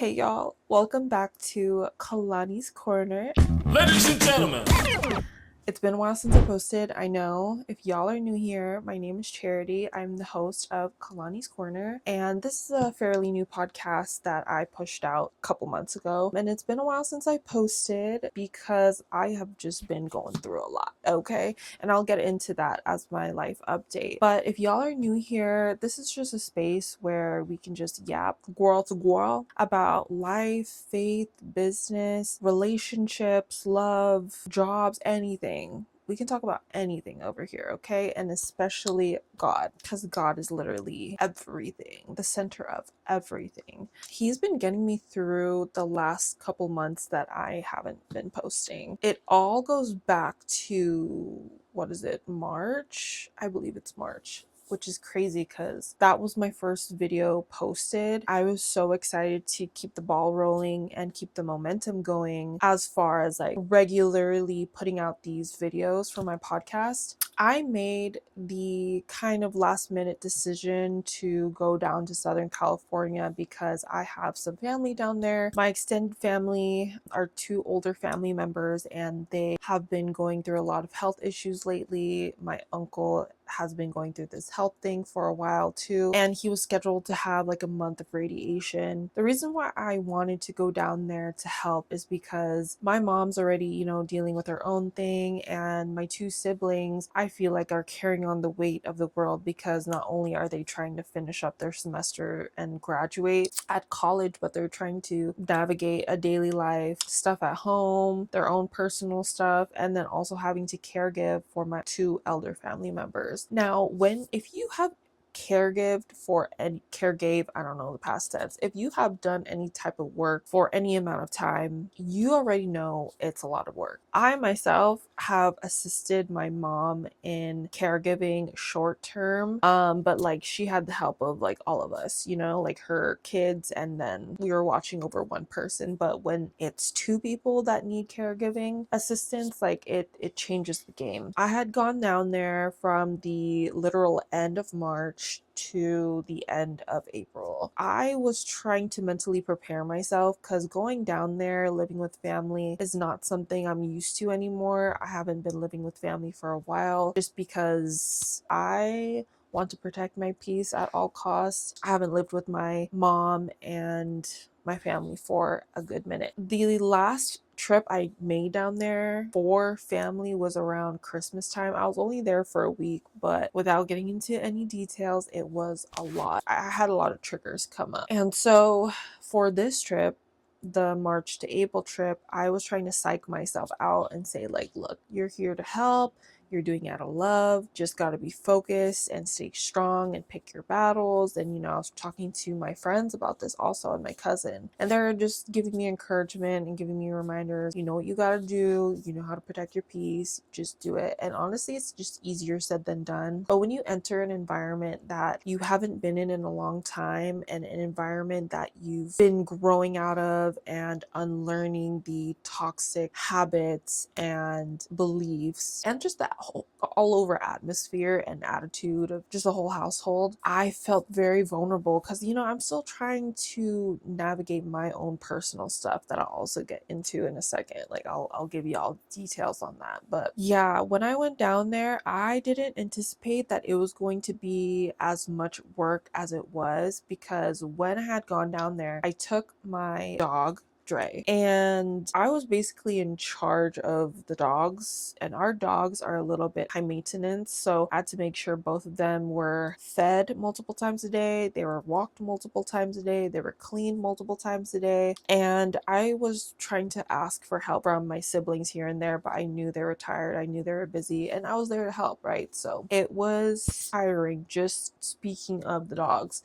Hey y'all, welcome back to Kalani's Corner. Ladies and gentlemen, It's been a while since I posted. I know if y'all are new here, my name is Charity. I'm the host of Kalani's Corner, and this is a fairly new podcast that I pushed out a couple months ago. And it's been a while since I posted because I have just been going through a lot, okay? And I'll get into that as my life update. But if y'all are new here, this is just a space where we can just yap girl to girl about life, faith, business, relationships, love, jobs, anything. We can talk about anything over here, okay? And especially God, because God is literally everything, the center of everything. He's been getting me through the last couple months that I haven't been posting. It all goes back to, what is it, March? I believe it's March, which is crazy because that was my first video posted. I was so excited to keep the ball rolling and keep the momentum going as far as like regularly putting out these videos for my podcast. I made the kind of last minute decision to go down to Southern California because I have some family down there. My extended family are two older family members and they have been going through a lot of health issues lately. My uncle has been going through this health thing for a while too, and he was scheduled to have like a month of radiation. The reason why I wanted to go down there to help is because my mom's already, dealing with her own thing, and my two siblings, I feel like, are carrying on the weight of the world because not only are they trying to finish up their semester and graduate at college, but they're trying to navigate a daily life, stuff at home, their own personal stuff, and then also having to caregive for my two elder family members. Now, if you have caregave, I don't know the past tense, if you have done any type of work for any amount of time, you already know it's a lot of work. I myself have assisted my mom in caregiving short term, but like she had the help of like all of us, like her kids, and then we were watching over one person. But when it's two people that need caregiving assistance, like it changes the game. I had gone down there from the literal end of March to the end of April. I was trying to mentally prepare myself because going down there, living with family, is not something I'm used to anymore. I haven't been living with family for a while just because I want to protect my peace at all costs. I haven't lived with my mom and my family for a good minute. The last trip I made down there for family was around Christmas time. I was only there for a week, but without getting into any details, it was a lot. I had a lot of triggers come up. And so for this trip, the March to April trip, I was trying to psych myself out and say, like, look, you're here to help. You're doing it out of love. Just got to be focused and stay strong and pick your battles. And, I was talking to my friends about this also, and my cousin, and they're just giving me encouragement and giving me reminders. You know what you got to do. You know how to protect your peace. Just do it. And honestly, it's just easier said than done. But when you enter an environment that you haven't been in a long time, and an environment that you've been growing out of and unlearning the toxic habits and beliefs and just that whole all over atmosphere and attitude of just the whole household, I felt very vulnerable because I'm still trying to navigate my own personal stuff that I'll also get into in a second. Like I'll give you all details on that. But yeah, when I went down there, I didn't anticipate that it was going to be as much work as it was, because when I had gone down there, I took my dog Dre, and I was basically in charge of the dogs, and our dogs are a little bit high maintenance, so I had to make sure both of them were fed multiple times a day, they were walked multiple times a day, they were cleaned multiple times a day. And I was trying to ask for help from my siblings here and there, but I knew they were tired, I knew they were busy, and I was there to help, right? So it was tiring, just speaking of the dogs.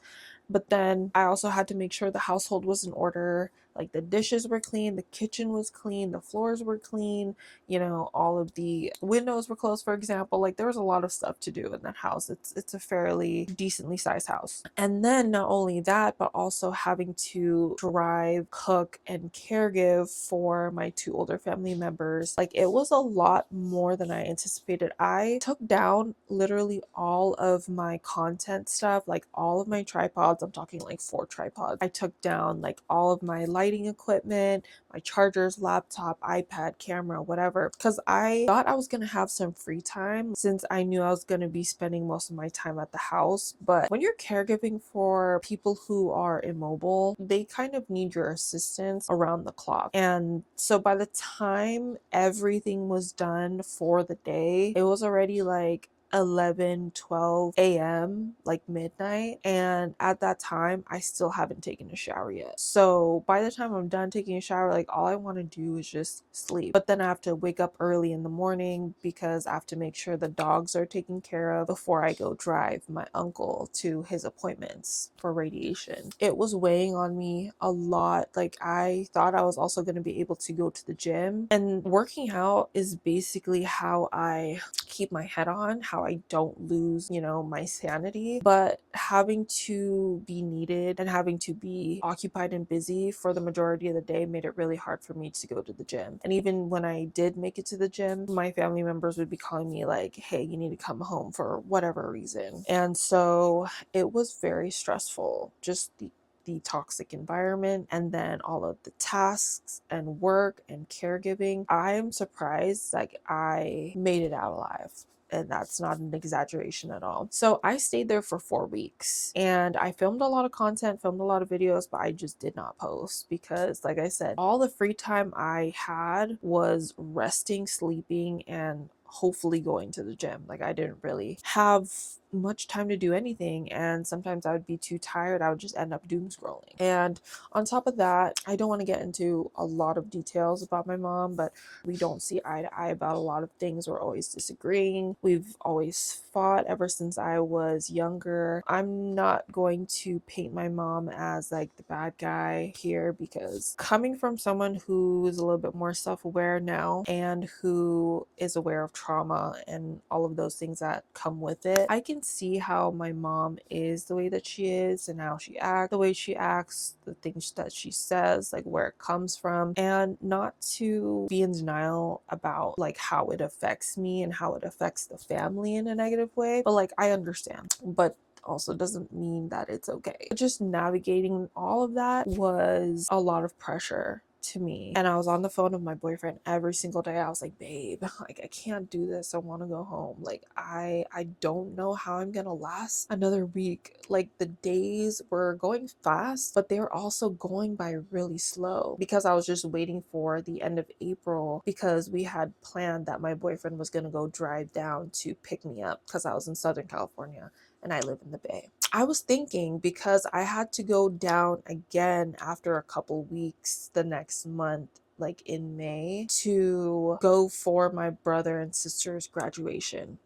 But then I also had to make sure the household was in order. Like the dishes were clean, the kitchen was clean, the floors were clean, you know, all of the windows were closed, for example. Like there was a lot of stuff to do in that house. It's a fairly decently sized house. And then not only that, but also having to drive, cook, and caregive for my two older family members. Like it was a lot more than I anticipated. I took down literally all of my content stuff, like all of my tripods. I'm talking like 4 tripods. I took down like all of my lighting equipment, my chargers, laptop, iPad, camera, whatever, because I thought I was going to have some free time since I knew I was going to be spending most of my time at the house. But when you're caregiving for people who are immobile, they kind of need your assistance around the clock. And so by the time everything was done for the day, it was already like 11-12 a.m., like midnight, and at that time I still haven't taken a shower yet. So by the time I'm done taking a shower, like all I want to do is just sleep. But then I have to wake up early in the morning because I have to make sure the dogs are taken care of before I go drive my uncle to his appointments for radiation. It was weighing on me a lot. Like I thought I was also going to be able to go to the gym, and working out is basically how I keep my head on, how I don't lose, you know, my sanity. But having to be needed and having to be occupied and busy for the majority of the day made it really hard for me to go to the gym. And even when I did make it to the gym, my family members would be calling me like, hey, you need to come home for whatever reason. And so it was very stressful, just the toxic environment, and then all of the tasks and work and caregiving. I'm surprised like I made it out alive. And that's not an exaggeration at all. So I stayed there for 4 weeks and I filmed a lot of content, filmed a lot of videos, but I just did not post because, like I said, all the free time I had was resting, sleeping, and hopefully going to the gym. Like I didn't really have much time to do anything, and sometimes I would be too tired. I would just end up doom scrolling. And on top of that, I don't want to get into a lot of details about my mom, but we don't see eye to eye about a lot of things. We're always disagreeing. We've always fought ever since I was younger. I'm not going to paint my mom as like the bad guy here, because coming from someone who is a little bit more self-aware now and who is aware of trauma and all of those things that come with it, I can see how my mom is the way that she is and how she acts, the way she acts, the things that she says, like where it comes from, and not to be in denial about like how it affects me and how it affects the family in a negative way. But like I understand, but also doesn't mean that it's okay. Just navigating all of that was a lot of pressure to me. And I was on the phone with my boyfriend every single day. I was like, babe, like I can't do this. I want to go home. Like I don't know how I'm gonna last another week. Like the days were going fast, but they were also going by really slow because I was just waiting for the end of April, because we had planned that my boyfriend was gonna go drive down to pick me up because I was in Southern California and I live in the Bay. I was thinking, because I had to go down again after a couple weeks the next month, like in May, to go for my brother and sister's graduation.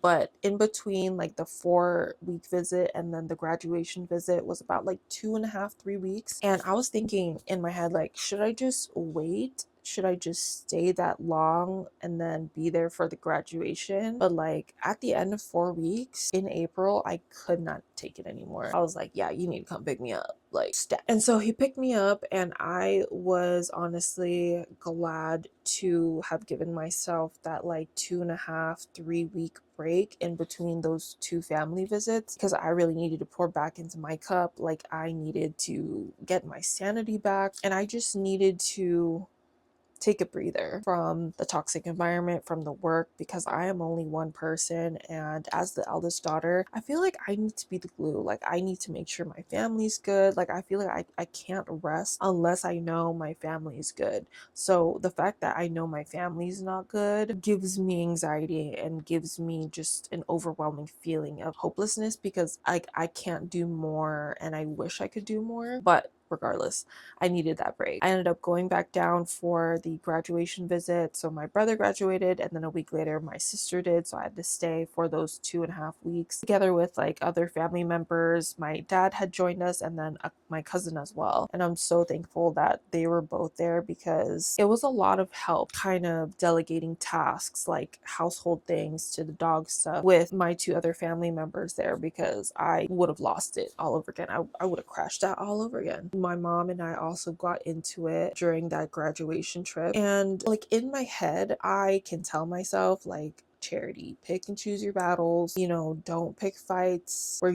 But in between like the 4-week visit and then the graduation visit was about like 2.5, 3 weeks. And I was thinking in my head, like, should I just wait? Should I just stay that long and then be there for the graduation? But like at the end of 4 weeks in April, I could not take it anymore. I was like, yeah, you need to come pick me up, like step. And so he picked me up, and I was honestly glad to have given myself that like 2.5, 3 week break in between those two family visits, because I really needed to pour back into my cup. Like I needed to get my sanity back, and I just needed to take a breather from the toxic environment, from the work, because I am only one person. And as the eldest daughter, I feel like I need to be the glue. Like I need to make sure my family's good. Like I feel like I can't rest unless I know my family's good. So the fact that I know my family's not good gives me anxiety and gives me just an overwhelming feeling of hopelessness, because I can't do more and I wish I could do more. But regardless, I needed that break. I ended up going back down for the graduation visit. So my brother graduated, and then a week later my sister did, so I had to stay for those 2.5 weeks together with like other family members. My dad had joined us, and then my cousin as well, and I'm so thankful that they were both there because it was a lot of help kind of delegating tasks like household things to the dog stuff with my two other family members there, because I would have lost it all over again. I would have crashed out all over again. My mom and I also got into it during that graduation trip, and like in my head I can tell myself like, Charity, pick and choose your battles, don't pick fights where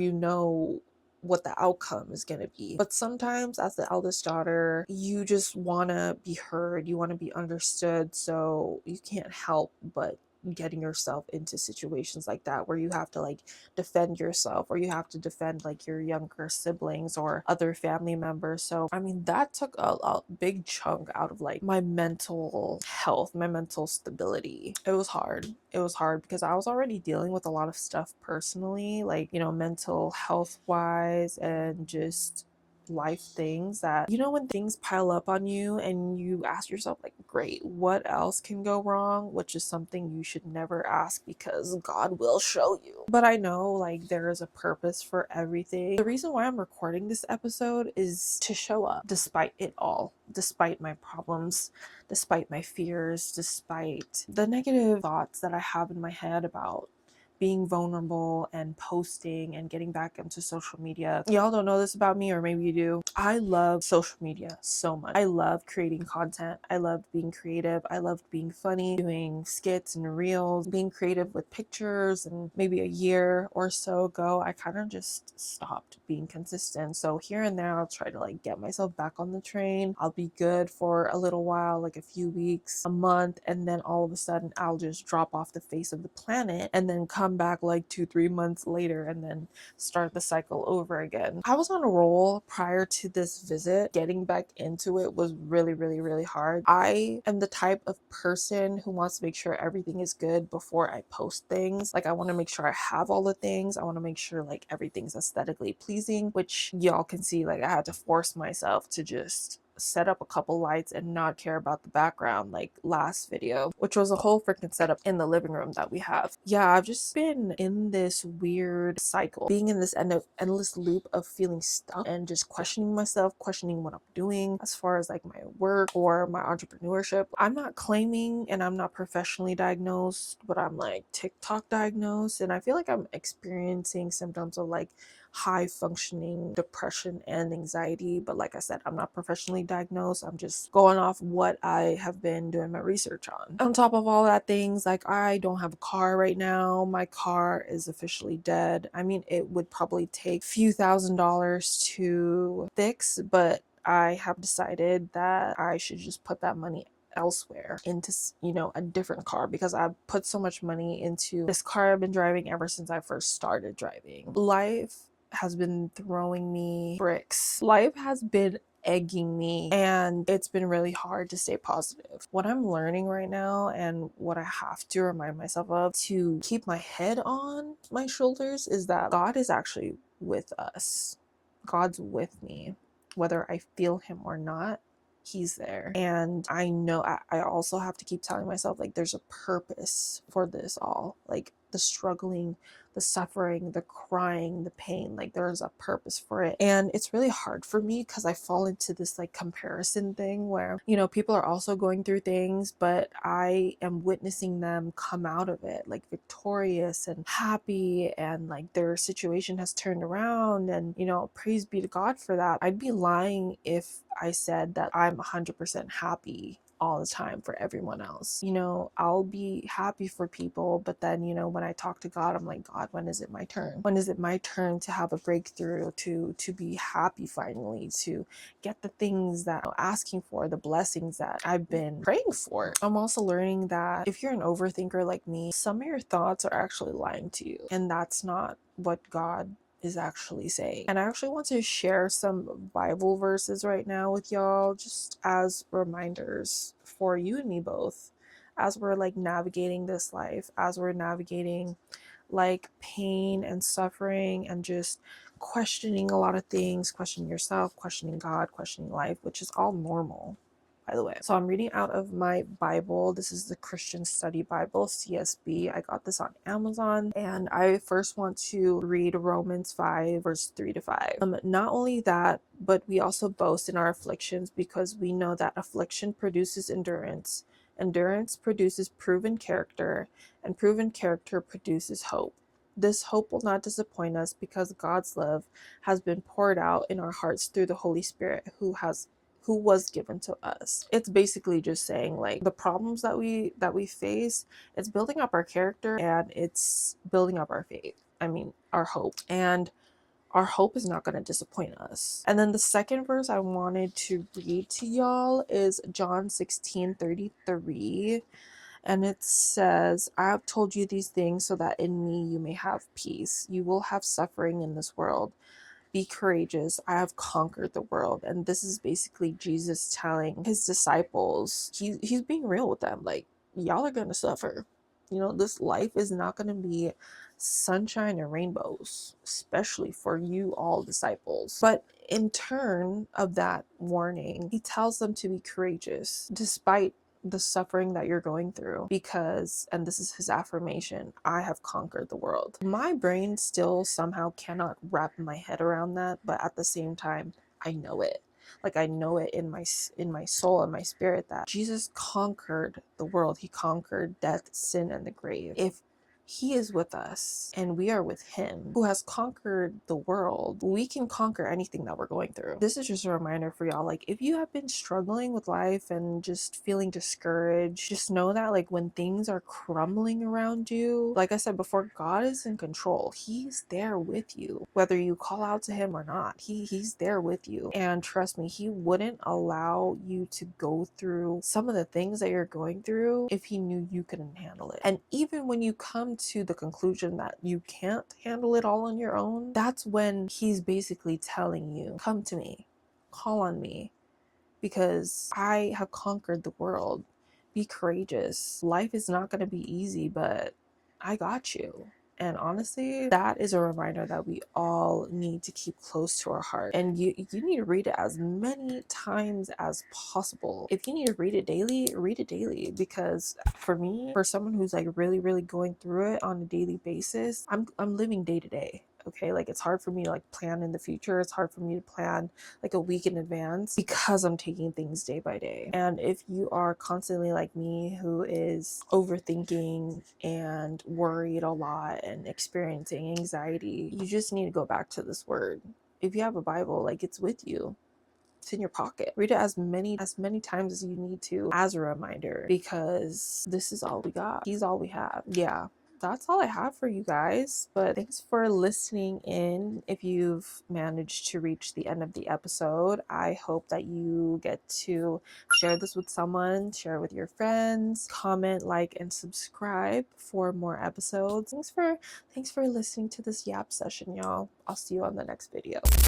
what the outcome is going to be. But sometimes as the eldest daughter, you just want to be heard, you want to be understood, so you can't help but getting yourself into situations like that where you have to like defend yourself, or you have to defend like your younger siblings or other family members. So I mean, that took a big chunk out of like my mental health, my mental stability. It was hard. It was hard because I was already dealing with a lot of stuff personally, like, mental health wise, and just life things that, when things pile up on you and you ask yourself like, great, what else can go wrong, which is something you should never ask because God will show you. But I know like there is a purpose for everything. The reason why I'm recording this episode is to show up despite it all, despite my problems, despite my fears, despite the negative thoughts that I have in my head about being vulnerable and posting and getting back into social media. Y'all don't know this about me, or maybe you do. I love social media so much. I love creating content. I loved being creative. I loved being funny, doing skits and reels, being creative with pictures. And maybe a year or so ago, I kind of just stopped being consistent. So here and there, I'll try to like get myself back on the train. I'll be good for a little while, like a few weeks, a month, and then all of a sudden I'll just drop off the face of the planet and then come back like 2-3 months later and then start the cycle over again. I was on a roll prior to this visit. Getting back into it was really, really, really hard. I am the type of person who wants to make sure everything is good before I post things. Like, I want to make sure I have all the things. I want to make sure like everything's aesthetically pleasing, which y'all can see like I had to force myself to just set up a couple lights and not care about the background like last video, which was a whole freaking setup in the living room that we have. Yeah, I've just been in this weird cycle, being in this endless loop of feeling stuck and just questioning myself, questioning what I'm doing as far as like my work or my entrepreneurship. I'm not claiming and I'm not professionally diagnosed, but I'm like TikTok diagnosed, and I feel like I'm experiencing symptoms of like high functioning depression and anxiety. But like I said, I'm not professionally diagnosed. I'm just going off what I have been doing my research on. On top of all that things, like I don't have a car right now. My car is officially dead. I mean, it would probably take a few $1,000s to fix, but I have decided that I should just put that money elsewhere into a different car, because I've put so much money into this car I've been driving ever since I first started driving. Life has been throwing me bricks. Life has been egging me, and it's been really hard to stay positive. What I'm learning right now, and what I have to remind myself of to keep my head on my shoulders, is that God is actually with us. God's with me. Whether I feel him or not, he's there. And I know I also have to keep telling myself like there's a purpose for this all. Like the struggling, the suffering, the crying, the pain, like there's a purpose for it. And it's really hard for me because I fall into this like comparison thing where, people are also going through things, but I am witnessing them come out of it like victorious and happy, and like their situation has turned around, and praise be to God for that. I'd be lying if I said that I'm 100% happy all the time for everyone else. I'll be happy for people, but then, when I talk to God, I'm like, God, when is it my turn? When is it my turn to have a breakthrough, to be happy finally, to get the things that I'm asking for, the blessings that I've been praying for? I'm also learning that if you're an overthinker like me, some of your thoughts are actually lying to you, and that's not what God is actually saying. And I actually want to share some Bible verses right now with y'all, just as reminders for you and me both, as we're like navigating this life, as we're navigating like pain and suffering and just questioning a lot of things, questioning yourself, questioning God, questioning life, which is all normal, by the way. So I'm reading out of my Bible. This is the Christian Study Bible, CSB. I got this on Amazon, and I first want to read Romans 5, verse 3 to 5. Not only that, but we also boast in our afflictions, because we know that affliction produces endurance. Endurance produces proven character, and proven character produces hope. This hope will not disappoint us, because God's love has been poured out in our hearts through the Holy Spirit who was given to us. It's basically just saying, like, the problems that we face, it's building up our character and it's building up our faith. I mean, our hope. And our hope is not going to disappoint us. And then the second verse I wanted to read to y'all is John 16:33. And it says, I have told you these things so that in me you may have peace. You will have suffering in this world. Be courageous. I have conquered the world. And this is basically Jesus telling his disciples, he's being real with them. Like, y'all are going to suffer. You know, this life is not going to be sunshine and rainbows, especially for you all disciples. But in turn of that warning, he tells them to be courageous despite the suffering that you're going through, because, and this is his affirmation, I have conquered the world. My brain still somehow cannot wrap my head around that, but at the same time, I know it. Like, I know it in my soul and my spirit that Jesus conquered the world. He conquered death, sin, and the grave. If he is with us and we are with him who has conquered the world, we can conquer anything that we're going through. This is just a reminder for y'all. Like, if you have been struggling with life and just feeling discouraged, just know that, like, when things are crumbling around you, like I said before, God is in control. He's there with you. Whether you call out to him or not, he's there with you. And trust me, he wouldn't allow you to go through some of the things that you're going through if he knew you couldn't handle it. And even when you come to the conclusion that you can't handle it all on your own, that's when he's basically telling you, come to me, call on me, because I have conquered the world. Be courageous. Life is not going to be easy, but I got you. And honestly, that is a reminder that we all need to keep close to our heart. And you need to read it as many times as possible. If you need to read it daily, because for me, for someone who's like really, really going through it on a daily basis, I'm living day to day. Okay, like, it's hard for me to like plan in the future. It's hard for me to plan like a week in advance, because I'm taking things day by day. And if you are constantly like me, who is overthinking and worried a lot and experiencing anxiety, you just need to go back to this word. If you have a Bible, like, it's with you. It's in your pocket. Read it as many times as you need to, as a reminder, because this is all we got. He's all we have. Yeah, that's all I have for you guys. But thanks for listening in. If you've managed to reach the end of the episode, I hope that you get to share this with someone, share it with your friends, comment, like, and subscribe for more episodes. Thanks for listening to this yap session, y'all. I'll see you on the next video.